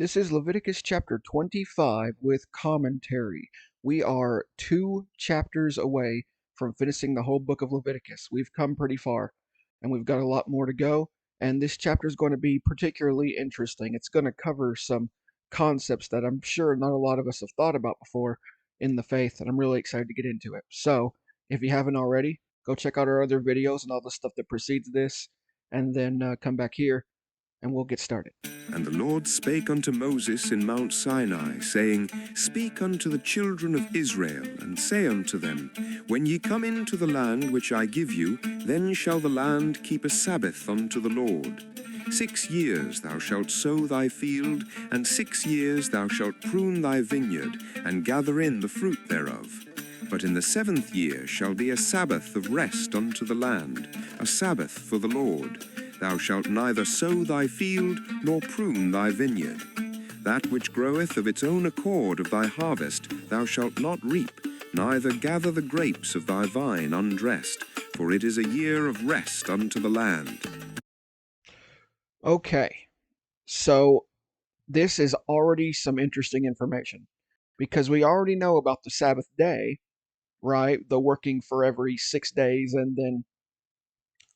This is Leviticus chapter 25 with commentary. We are 2 chapters away from finishing the whole book of Leviticus. We've come pretty far, and we've got a lot more to go. And this chapter is going to be particularly interesting. It's going to cover some concepts that I'm sure not a lot of us have thought about before in the faith, and I'm really excited to get into it. So, if you haven't already, go check out our other videos and all the stuff that precedes this, and then come back here and we'll get started. And the Lord spake unto Moses in Mount Sinai, saying, Speak unto the children of Israel, and say unto them, When ye come into the land which I give you, then shall the land keep a Sabbath unto the Lord. 6 years thou shalt sow thy field, and 6 years thou shalt prune thy vineyard, and gather in the fruit thereof. But in the 7th year shall be a Sabbath of rest unto the land, a Sabbath for the Lord. Thou shalt neither sow thy field, nor prune thy vineyard. That which groweth of its own accord of thy harvest thou shalt not reap, neither gather the grapes of thy vine undressed, for it is a year of rest unto the land. Okay, so this is already some interesting information because we already know about the Sabbath day, right? The working for every 6 days and then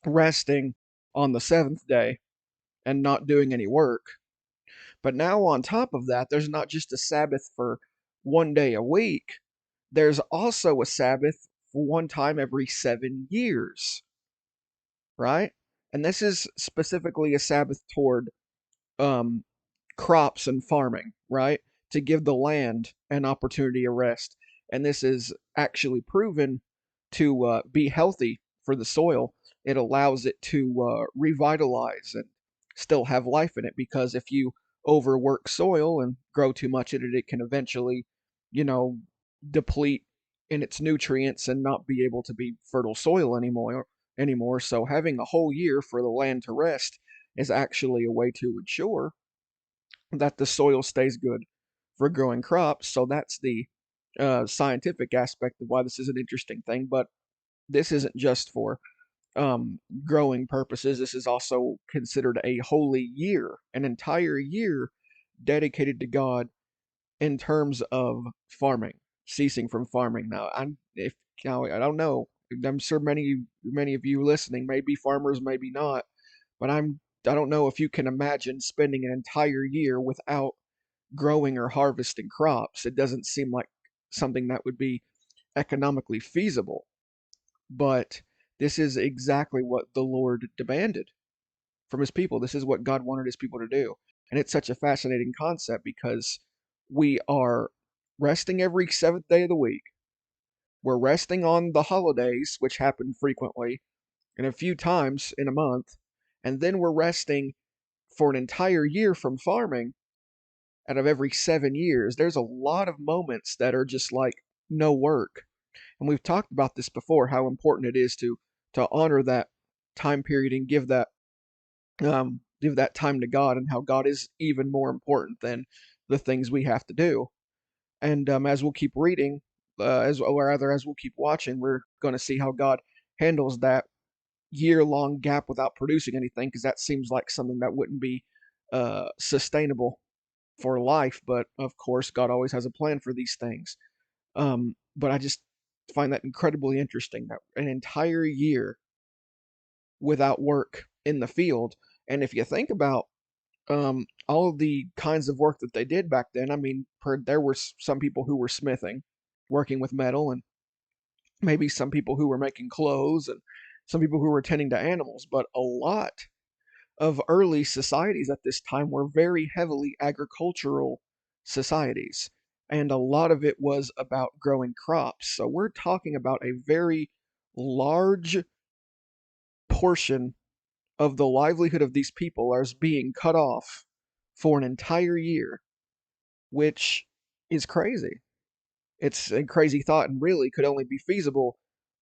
resting on the 7th day and not doing any work. But now, on top of that, there's not just a Sabbath for one day a week, there's also a Sabbath for one time every 7 years, right? And this is specifically a Sabbath toward um, crops and farming, right? To give the land an opportunity of rest. And this is actually proven to be healthy for the soil. It allows it to revitalize and still have life in it, because if you overwork soil and grow too much in it, it can eventually, you know, deplete in its nutrients and not be able to be fertile soil anymore. So having a whole year for the land to rest is actually a way to ensure that the soil stays good for growing crops. So that's the scientific aspect of why this is an interesting thing. But this isn't just for growing purposes. This is also considered a holy year, an entire year dedicated to God in terms of farming, ceasing from farming. Now, I don't know. I'm sure many of you listening may be farmers, maybe not, but I don't know if you can imagine spending an entire year without growing or harvesting crops. It doesn't seem like something that would be economically feasible. But this is exactly what the Lord demanded from his people. This is what God wanted his people to do. And it's such a fascinating concept because we are resting every 7th day of the week. We're resting on the holidays, which happen frequently and a few times in a month. And then we're resting for an entire year from farming out of every 7 years. There's a lot of moments that are just like no work. And we've talked about this before, how important it is to honor that time period and give that time to God, and how God is even more important than the things we have to do. And as we'll keep reading, as or rather as we'll keep watching, we're going to see how God handles that year-long gap without producing anything, because that seems like something that wouldn't be sustainable for life. But of course, God always has a plan for these things. But I just find that incredibly interesting, that an entire year without work in the field. And if you think about all of the kinds of work that they did back then, I mean, there were some people who were smithing, working with metal, and maybe some people who were making clothes, and some people who were tending to animals. But a lot of early societies at this time were very heavily agricultural societies, and a lot of it was about growing crops. So we're talking about a very large portion of the livelihood of these people as being cut off for an entire year, which is crazy. It's a crazy thought and really could only be feasible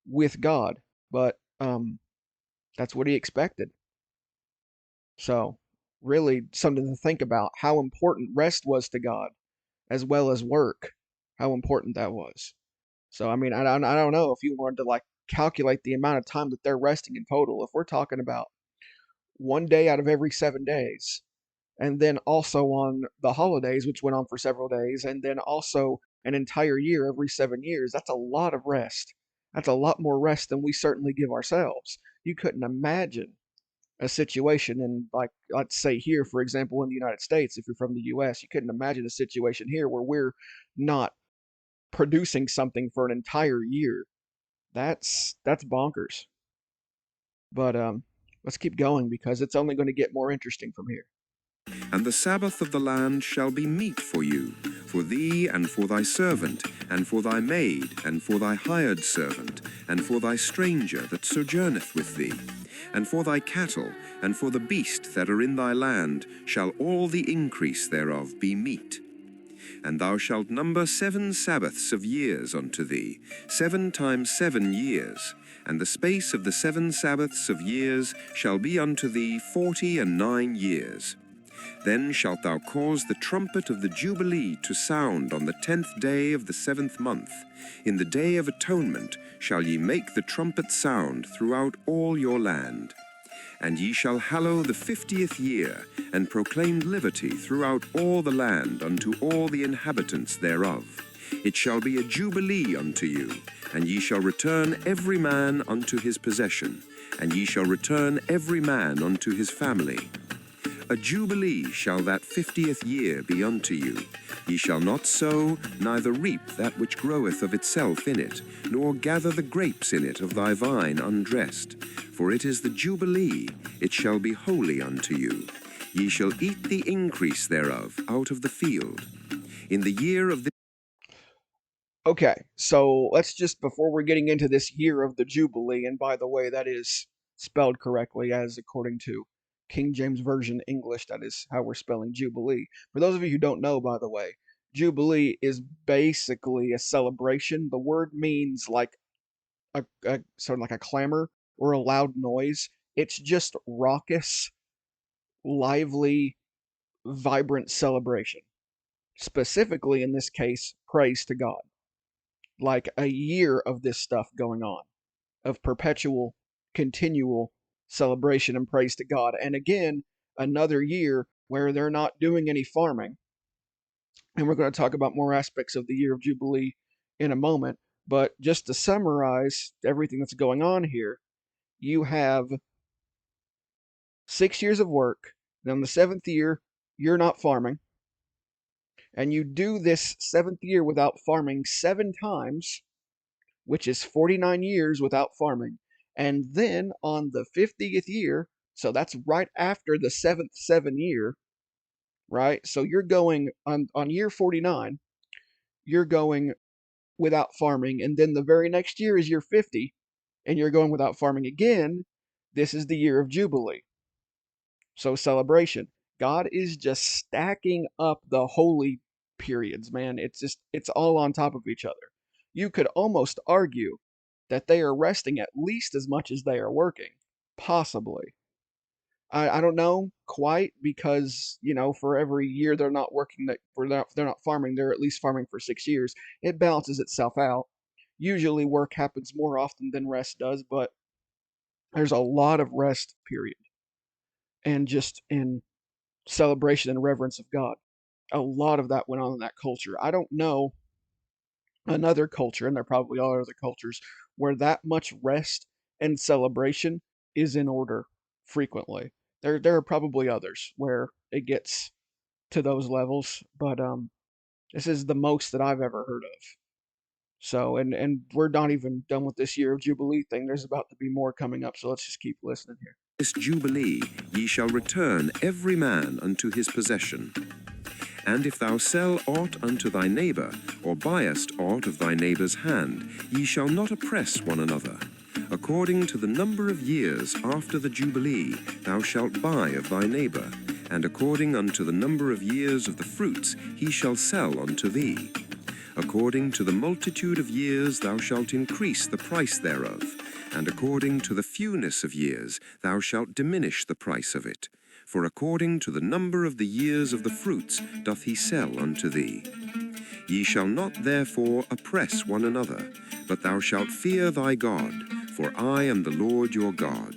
with God, but that's what he expected. So, really something to think about, how important rest was to God as well as work, how important that was. So, I mean, I don't know if you wanted to like calculate the amount of time that they're resting in total. If we're talking about one day out of every 7 days, and then also on the holidays, which went on for several days, and then also an entire year every 7 years. That's a lot of rest. That's a lot more rest than we certainly give ourselves. You couldn't imagine a situation in, like, let's say here, for example, in the United States, if you're from the US, you couldn't imagine a situation here where we're not producing something for an entire year. That's bonkers. But let's keep going because it's only going to get more interesting from here. And the Sabbath of the land shall be meat for you, for thee and for thy servant, and for thy maid, and for thy hired servant, and for thy stranger that sojourneth with thee, and for thy cattle, and for the beast that are in thy land, shall all the increase thereof be meat. And thou shalt number 7 Sabbaths of years unto thee, 7 times 7 years, and the space of the 7 Sabbaths of years shall be unto thee 49 years. Then shalt thou cause the trumpet of the Jubilee to sound on the 10th day of the 7th month. In the day of atonement shall ye make the trumpet sound throughout all your land. And ye shall hallow the 50th year, and proclaim liberty throughout all the land unto all the inhabitants thereof. It shall be a jubilee unto you, and ye shall return every man unto his possession, and ye shall return every man unto his family. A jubilee shall that 50th year be unto you. Ye shall not sow, neither reap that which groweth of itself in it, nor gather the grapes in it of thy vine undressed. For it is the jubilee, it shall be holy unto you. Ye shall eat the increase thereof out of the field. In the year of the... Okay, so let's just, before we're getting into this year of the Jubilee, and by the way, that is spelled correctly as according to King James Version English, that is how we're spelling Jubilee. For those of you who don't know, by the way, Jubilee is basically a celebration. The word means like a sort of like a clamor or a loud noise. It's just raucous, lively, vibrant celebration. Specifically in this case, praise to God. Like a year of this stuff going on, of perpetual, continual celebration and praise to God. And again, another year where they're not doing any farming. And we're going to talk about more aspects of the year of Jubilee in a moment. But just to summarize everything that's going on here, you have 6 years of work. Then the seventh year, you're not farming. And you do this seventh year without farming 7 times, which is 49 years without farming. And then on the 50th year, so that's right after the seventh 7 year, right? So you're going on year 49, you're going without farming. And then the very next year is year 50, and you're going without farming again. This is the year of Jubilee. So celebration. God is just stacking up the holy periods, man. It's all on top of each other. You could almost argue that they are resting at least as much as they are working. Possibly. I don't know quite because, for every year they're not working, they're not farming, they're at least farming for 6 years. It balances itself out. Usually work happens more often than rest does, but there's a lot of rest period. And just in celebration and reverence of God. A lot of that went on in that culture. I don't know another culture, and there probably are other cultures, where that much rest and celebration is in order frequently. There are probably others where it gets to those levels, but this is the most that I've ever heard of. So, and we're not even done with this year of Jubilee thing. There's about to be more coming up, so let's just keep listening here. This Jubilee ye shall return every man unto his possession. And if thou sell aught unto thy neighbour, or buyest aught of thy neighbour's hand, ye shall not oppress one another. According to the number of years after the Jubilee thou shalt buy of thy neighbour, and according unto the number of years of the fruits he shall sell unto thee. According to the multitude of years thou shalt increase the price thereof, and according to the fewness of years thou shalt diminish the price of it. For according to the number of the years of the fruits doth he sell unto thee. Ye shall not therefore oppress one another, but thou shalt fear thy God, for I am the Lord your God.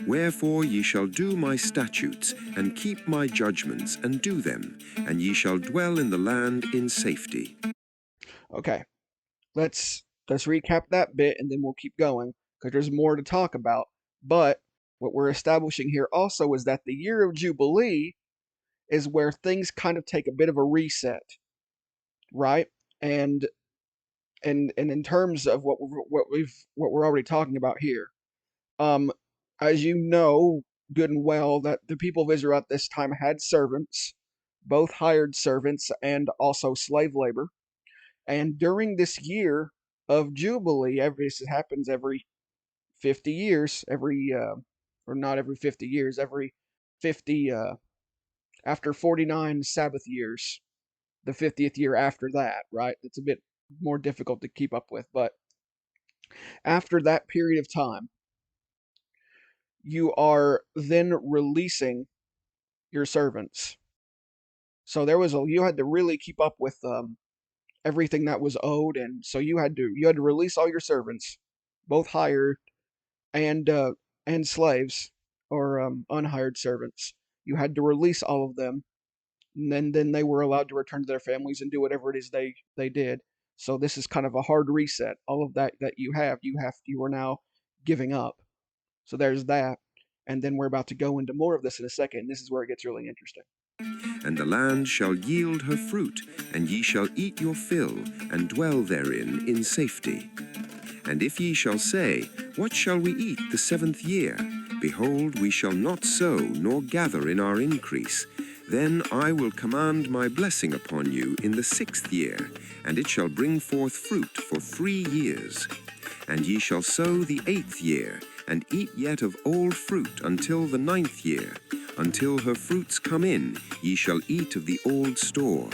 Wherefore ye shall do my statutes, and keep my judgments, and do them, and ye shall dwell in the land in safety. Okay, let's recap that bit and then we'll keep going because there's more to talk about. But what we're establishing here also is that the year of Jubilee is where things kind of take a bit of a reset, right? And and in terms of what we're already talking about here, um, as you know good and well, that the people of Israel at this time had servants, both hired servants and also slave labor. And during this year of Jubilee, this happens every 50 years, or not every 50 years, every 50, after 49 Sabbath years, the 50th year after that, right? It's a bit more difficult to keep up with, but after that period of time, you are then releasing your servants. So you had to really keep up with everything that was owed, and so you had to release all your servants, both hired and slaves or unhired servants. You had to release all of them, and then they were allowed to return to their families and do whatever it is they did. So this is kind of a hard reset. All of that you are now giving up. So there's that. And then we're about to go into more of this in a second. This is where it gets really interesting. And the land shall yield her fruit, and ye shall eat your fill, and dwell therein in safety. And if ye shall say, What shall we eat the 7th year? Behold, we shall not sow, nor gather in our increase. Then I will command my blessing upon you in the 6th year, and it shall bring forth fruit for 3 years. And ye shall sow the 8th year, and eat yet of old fruit until the 9th year. Until her fruits come in, ye shall eat of the old store.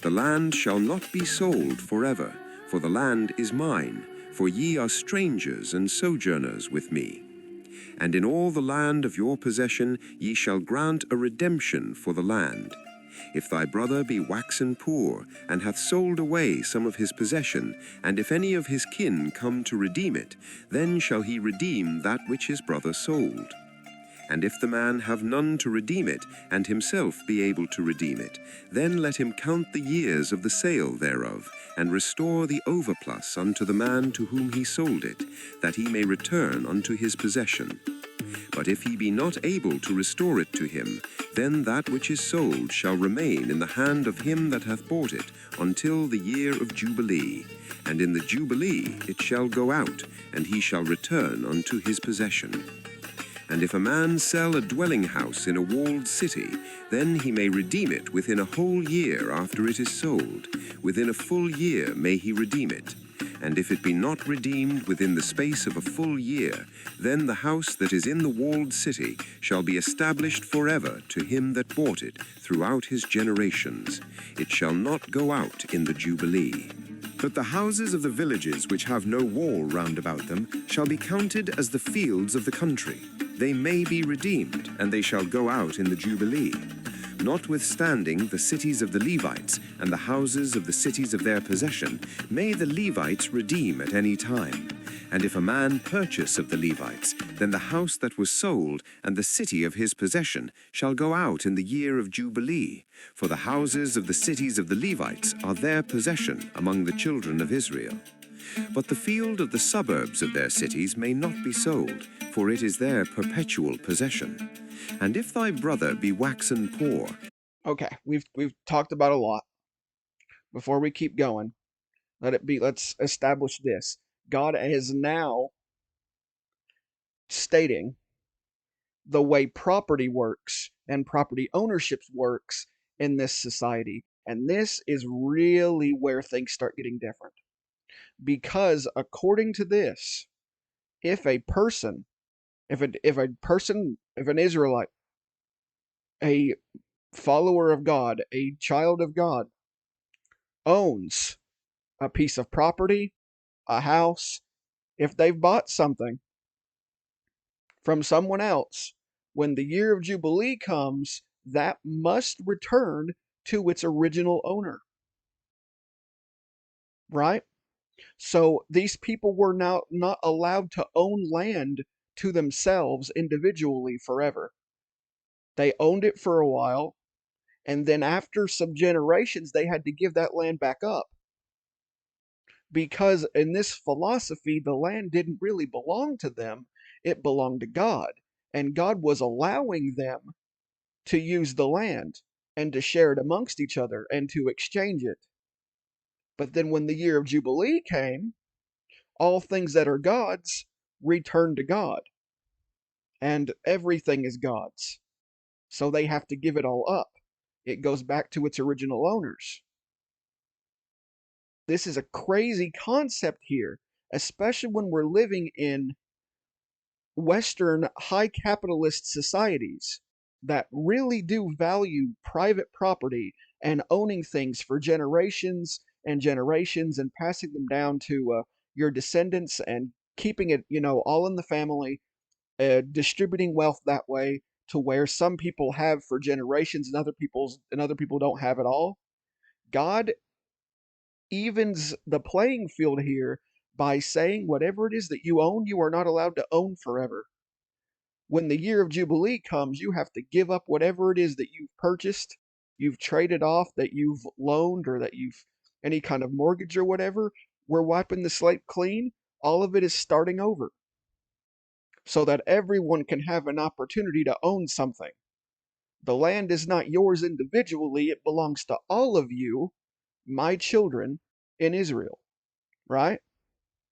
The land shall not be sold forever, for the land is mine, for ye are strangers and sojourners with me. And in all the land of your possession ye shall grant a redemption for the land. If thy brother be waxen poor, and hath sold away some of his possession, and if any of his kin come to redeem it, then shall he redeem that which his brother sold. And if the man have none to redeem it, and himself be able to redeem it, then let him count the years of the sale thereof, and restore the overplus unto the man to whom he sold it, that he may return unto his possession. But if he be not able to restore it to him, then that which is sold shall remain in the hand of him that hath bought it, until the year of Jubilee. And in the Jubilee it shall go out, and he shall return unto his possession. And if a man sell a dwelling house in a walled city, then he may redeem it within a whole year after it is sold. Within a full year may he redeem it. And if it be not redeemed within the space of a full year, then the house that is in the walled city shall be established forever to him that bought it throughout his generations. It shall not go out in the Jubilee. But the houses of the villages which have no wall round about them shall be counted as the fields of the country. They may be redeemed, and they shall go out in the Jubilee. Notwithstanding the cities of the Levites and the houses of the cities of their possession, may the Levites redeem at any time. And if a man purchase of the Levites, then the house that was sold and the city of his possession shall go out in the year of Jubilee. For the houses of the cities of the Levites are their possession among the children of Israel. But the field of the suburbs of their cities may not be sold, for it is their perpetual possession. And if thy brother be waxen poor... Okay, we've talked about a lot. Before we keep going, let's establish this. God is now stating the way property works and property ownership works in this society. And this is really where things start getting different. Because according to this, if an Israelite, a follower of God, a child of God, owns a piece of property, a house, if they've bought something from someone else, when the year of Jubilee comes, that must return to its original owner. Right? So these people were now not allowed to own land to themselves individually forever. They owned it for a while, and then after some generations, they had to give that land back up. Because in this philosophy, the land didn't really belong to them, it belonged to God. And God was allowing them to use the land and to share it amongst each other and to exchange it. But then when the year of Jubilee came, all things that are God's return to God, and everything is God's. So they have to give it all up. It goes back to its original owners. This is a crazy concept here, especially when we're living in Western high capitalist societies that really do value private property and owning things for generations and generations and passing them down to your descendants and keeping it, all in the family, distributing wealth that way to where some people have for generations and other people don't have at all. God evens the playing field here by saying whatever it is that you own, you are not allowed to own forever. When the year of Jubilee comes, you have to give up whatever it is that you've purchased, you've traded off, that you've loaned, or that you've any kind of mortgage or whatever. We're wiping the slate clean. All of it is starting over so that everyone can have an opportunity to own something. The land is not yours individually, it belongs to all of you, my children, in Israel, right?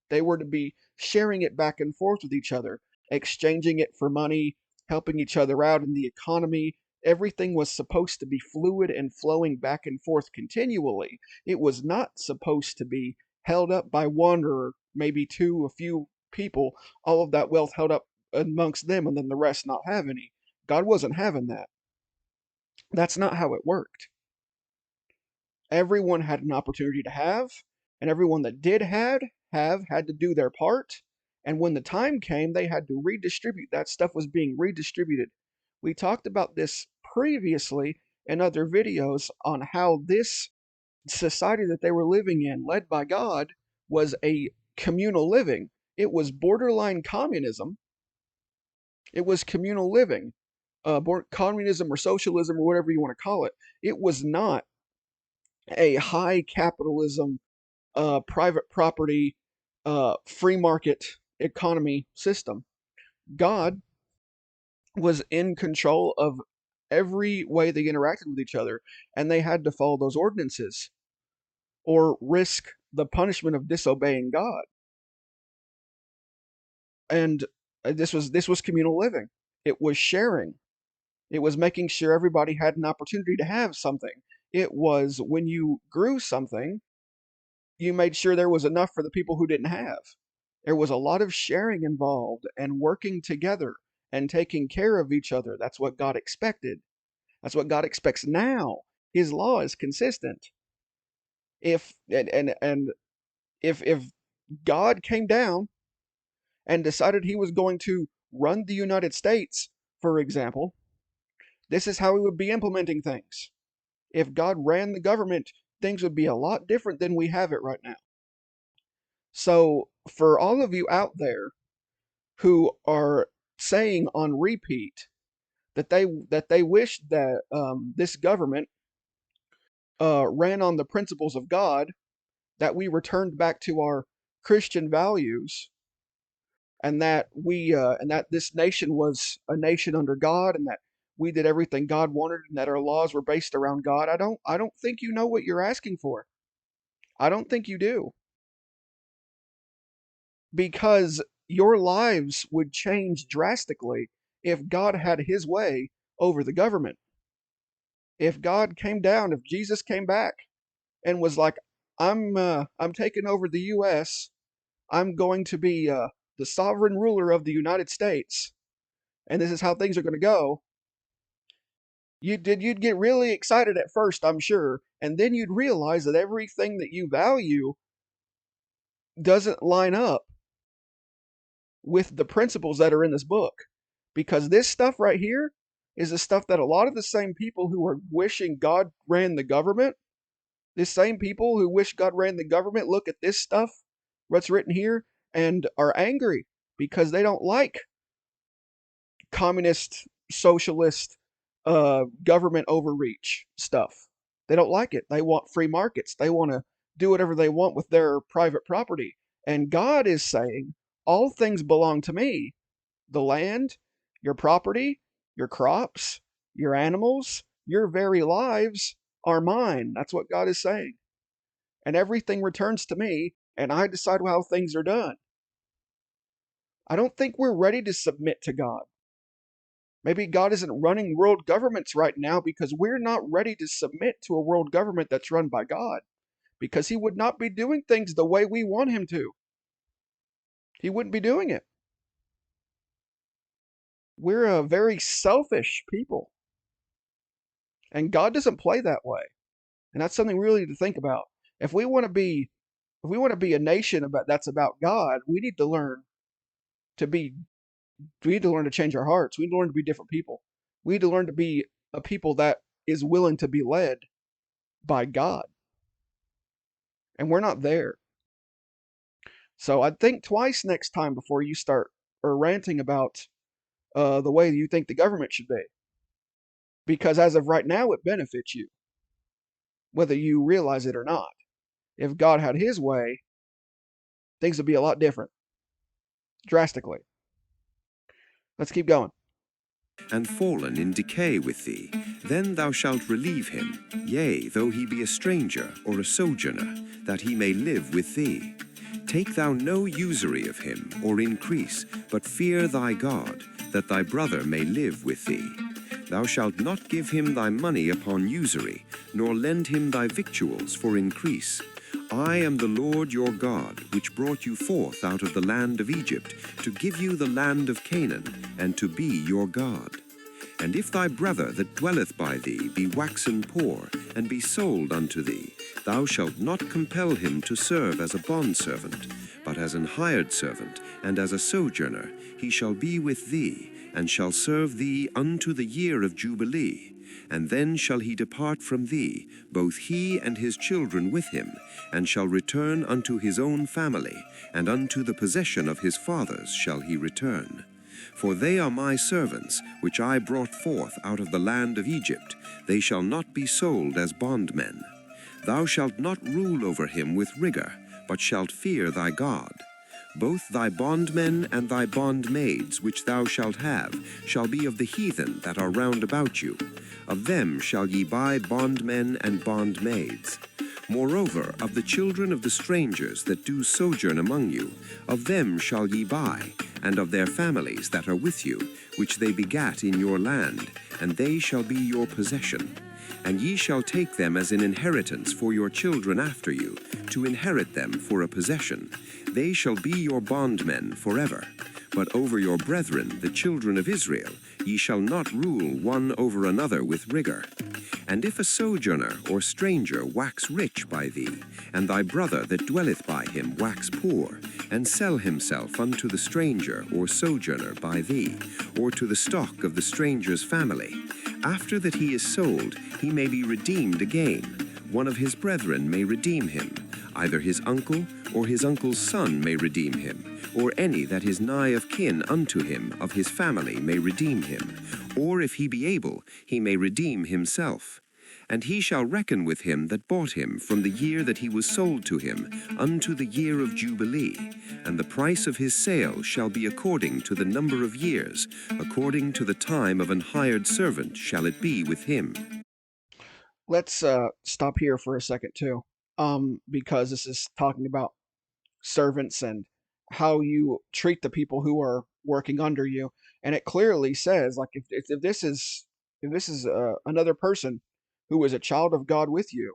They were to be sharing it back and forth with each other, exchanging it for money, helping each other out in the economy. Everything was supposed to be fluid and flowing back and forth continually. It was not supposed to be held up by one or maybe two, a few people, all of that wealth held up amongst them and then the rest not have any. God wasn't having that. That's not how it worked. Everyone had an opportunity to have, and everyone that did have had to do their part. And when the time came, they had to redistribute. That stuff was being redistributed. We talked about this previously in other videos on how this society that they were living in, led by God, was a communal living. It was borderline communism. It was communal living, communism or socialism or whatever you want to call it. It was not a high capitalism, private property, free market economy system. God was in control of every way they interacted with each other, and they had to follow those ordinances or risk the punishment of disobeying God. And this was communal living. It was sharing. It was making sure everybody had an opportunity to have something. It was when you grew something, you made sure there was enough for the people who didn't have. There was a lot of sharing involved and working together and taking care of each other. That's what God expected. That's what God expects now. His law is consistent. If God came down and decided he was going to run the United States, for example, this is how he would be implementing things. If God ran the government, things would be a lot different than we have it right now. So, for all of you out there who are saying on repeat that they wish that this government ran on the principles of God, that we returned back to our Christian values, and that this nation was a nation under God, and that we did everything God wanted, and that our laws were based around God. I don't think you know what you're asking for. I don't think you do, because your lives would change drastically if God had his way over the government. If God came down, if Jesus came back and was like, I'm taking over the US. I'm going to be the sovereign ruler of the United States, and this is how things are going to go. You'd get really excited at first, I'm sure, and then you'd realize that everything that you value doesn't line up with the principles that are in this book. Because this stuff right here is the stuff that a lot of the same people who are wishing God ran the government, the same people who wish God ran the government, look at this stuff, what's written here, and are angry because they don't like communist, socialist, government overreach stuff. They don't like it. They want free markets. They want to do whatever they want with their private property. And God is saying, all things belong to me. The land, your property, your crops, your animals, your very lives are mine. That's what God is saying. And everything returns to me, and I decide how things are done. I don't think we're ready to submit to God. Maybe God isn't running world governments right now because we're not ready to submit to a world government that's run by God, because He would not be doing things the way we want Him to. He wouldn't be doing it. We're a very selfish people, and God doesn't play that way. And that's something really to think about. If we want to be a nation that's about God, we need to learn to be we need to learn to change our hearts. We need to learn to be different people. We need to learn to be a people that is willing to be led by God. And we're not there. So I'd think twice next time before you start ranting about the way you think the government should be. Because as of right now, it benefits you, whether you realize it or not. If God had His way, things would be a lot different, drastically. Let's keep going. And fallen in decay with thee, then thou shalt relieve him, yea, though he be a stranger or a sojourner, that he may live with thee. Take thou no usury of him, or increase, but fear thy God, that thy brother may live with thee. Thou shalt not give him thy money upon usury, nor lend him thy victuals for increase. I am the Lord your God, which brought you forth out of the land of Egypt, to give you the land of Canaan, and to be your God. And if thy brother that dwelleth by thee be waxen poor, and be sold unto thee, thou shalt not compel him to serve as a bondservant, but as an hired servant, and as a sojourner, he shall be with thee, and shall serve thee unto the year of Jubilee. And then shall he depart from thee, both he and his children with him, and shall return unto his own family, and unto the possession of his fathers shall he return. For they are my servants, which I brought forth out of the land of Egypt. They shall not be sold as bondmen. Thou shalt not rule over him with rigor, but shalt fear thy God. Both thy bondmen and thy bondmaids, which thou shalt have, shall be of the heathen that are round about you. Of them shall ye buy bondmen and bondmaids. Moreover, of the children of the strangers that do sojourn among you, of them shall ye buy, and of their families that are with you, which they begat in your land, and they shall be your possession. And ye shall take them as an inheritance for your children after you, to inherit them for a possession. They shall be your bondmen forever. But over your brethren, the children of Israel, ye shall not rule one over another with rigor. And if a sojourner or stranger wax rich by thee, and thy brother that dwelleth by him wax poor, and sell himself unto the stranger or sojourner by thee, or to the stock of the stranger's family, after that he is sold, he may be redeemed again. One of his brethren may redeem him, either his uncle or his uncle's son may redeem him, or any that is nigh of kin unto him of his family may redeem him, or if he be able, he may redeem himself. And he shall reckon with him that bought him from the year that he was sold to him unto the year of Jubilee, and the price of his sale shall be according to the number of years, according to the time of an hired servant shall it be with him. Let's stop here for a second too, because this is talking about servants and how you treat the people who are working under you, and it clearly says, like, if this is another person who is a child of God with you,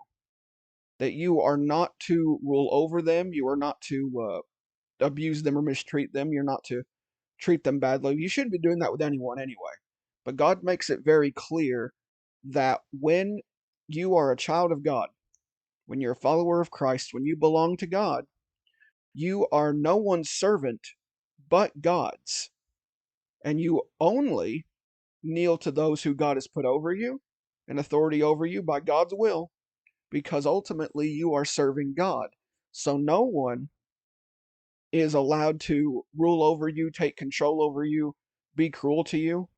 that you are not to rule over them, you are not to abuse them or mistreat them, you're not to treat them badly. You shouldn't be doing that with anyone anyway. But God makes it very clear that when you are a child of God, when you're a follower of Christ, when you belong to God, you are no one's servant but God's. And you only kneel to those who God has put over you and authority over you by God's will, because ultimately you are serving God. So no one is allowed to rule over you, take control over you, be cruel to you,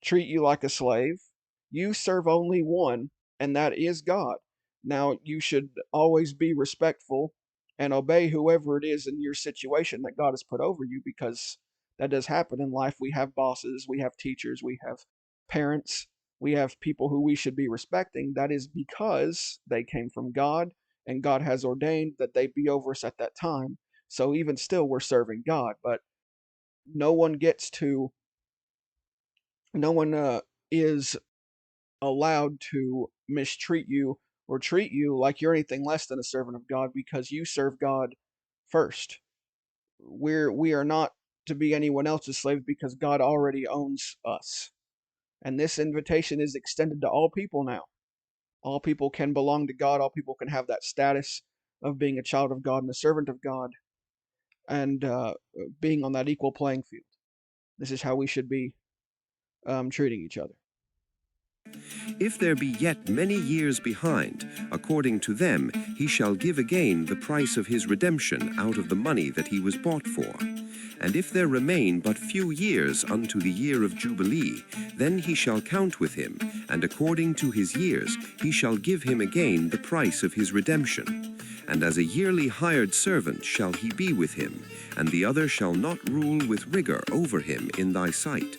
treat you like a slave. You serve only one, and that is God. Now, you should always be respectful and obey whoever it is in your situation that God has put over you, because that does happen in life. We have bosses, we have teachers, we have parents, we have people who we should be respecting. That is because they came from God, and God has ordained that they be over us at that time. So even still, we're serving God, but no one gets to, no one is allowed to mistreat you or treat you like you're anything less than a servant of God, because you serve God first. We are not to be anyone else's slave, because God already owns us. And this invitation is extended to all people now. All people can belong to God. All people can have that status of being a child of God and a servant of God, and being on that equal playing field. This is how we should be treating each other. If there be yet many years behind, according to them he shall give again the price of his redemption out of the money that he was bought for. And if there remain but few years unto the year of Jubilee, then he shall count with him, and according to his years he shall give him again the price of his redemption. And as a yearly hired servant shall he be with him, and the other shall not rule with rigor over him in thy sight.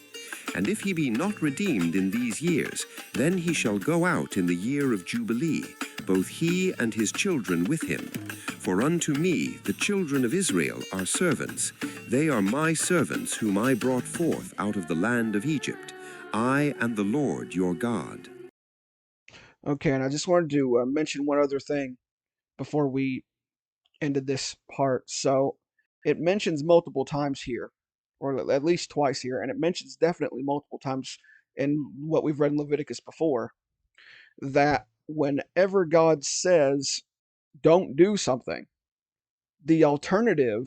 And if he be not redeemed in these years, then he shall go out in the year of Jubilee, both he and his children with him. For unto me the children of Israel are servants. They are my servants whom I brought forth out of the land of Egypt. I am the Lord your God. Okay, and I just wanted to mention one other thing before we ended this part. So it mentions multiple times here, or at least twice here, and it mentions definitely multiple times in what we've read in Leviticus before, that whenever God says, don't do something, the alternative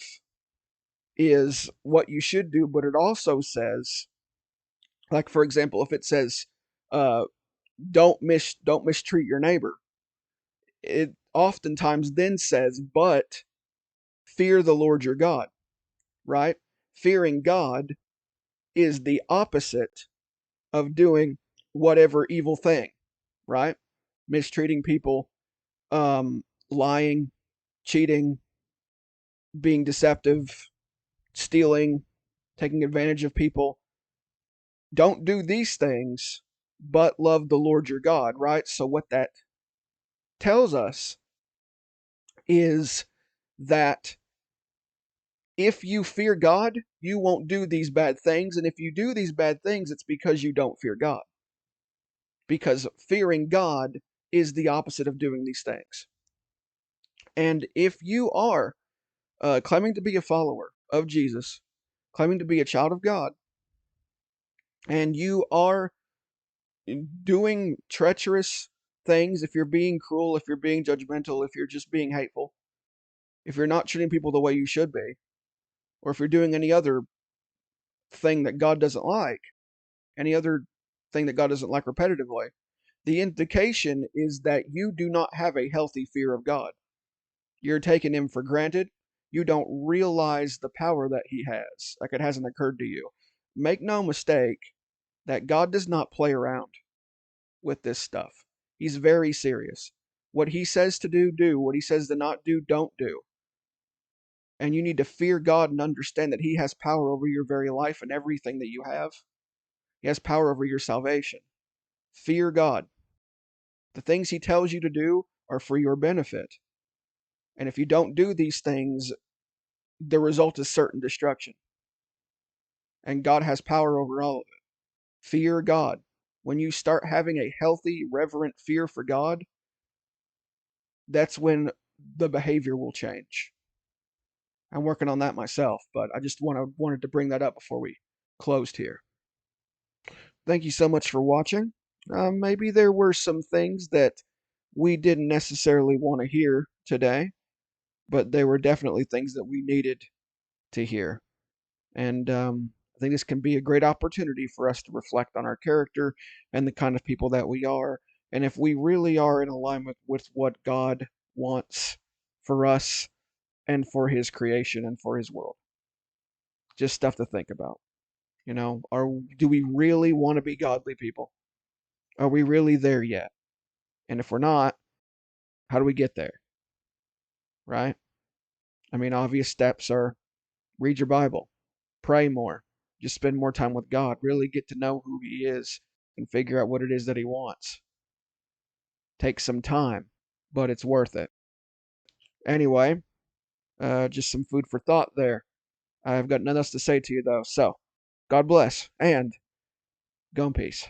is what you should do, but it also says, like for example, if it says, uh, don't mistreat your neighbor, it oftentimes then says, but fear the Lord your God, right? Fearing God is the opposite of doing whatever evil thing, right? Mistreating people, lying, cheating, being deceptive, stealing, taking advantage of people. Don't do these things, but love the Lord your God, right? So what that tells us is that if you fear God, you won't do these bad things. And if you do these bad things, it's because you don't fear God. Because fearing God is the opposite of doing these things. And if you are claiming to be a follower of Jesus, claiming to be a child of God, and you are doing treacherous things, if you're being cruel, if you're being judgmental, if you're just being hateful, if you're not treating people the way you should be, or if you're doing any other thing that God doesn't like, any other thing that God doesn't like repetitively, the indication is that you do not have a healthy fear of God. You're taking him for granted. You don't realize the power that he has, like it hasn't occurred to you. Make no mistake that God does not play around with this stuff. He's very serious. What he says to do, do. What he says to not do, don't do. And you need to fear God and understand that he has power over your very life and everything that you have. He has power over your salvation. Fear God. The things he tells you to do are for your benefit. And if you don't do these things, the result is certain destruction. And God has power over all of it. Fear God. When you start having a healthy, reverent fear for God, that's when the behavior will change. I'm working on that myself, but I just wanted to bring that up before we closed here. Thank you so much for watching. Maybe there were some things that we didn't necessarily want to hear today, but they were definitely things that we needed to hear. And I think this can be a great opportunity for us to reflect on our character and the kind of people that we are. And if we really are in alignment with what God wants for us and for his creation and for his world. Just stuff to think about. Do we really want to be godly people? Are we really there yet? And if we're not, how do we get there? Right? I mean, obvious steps are read your Bible, pray more, just spend more time with God, really get to know who He is and figure out what it is that He wants. Take some time, but it's worth it. Anyway, just some food for thought there. I've got nothing else to say to you, though. So, God bless and go in peace.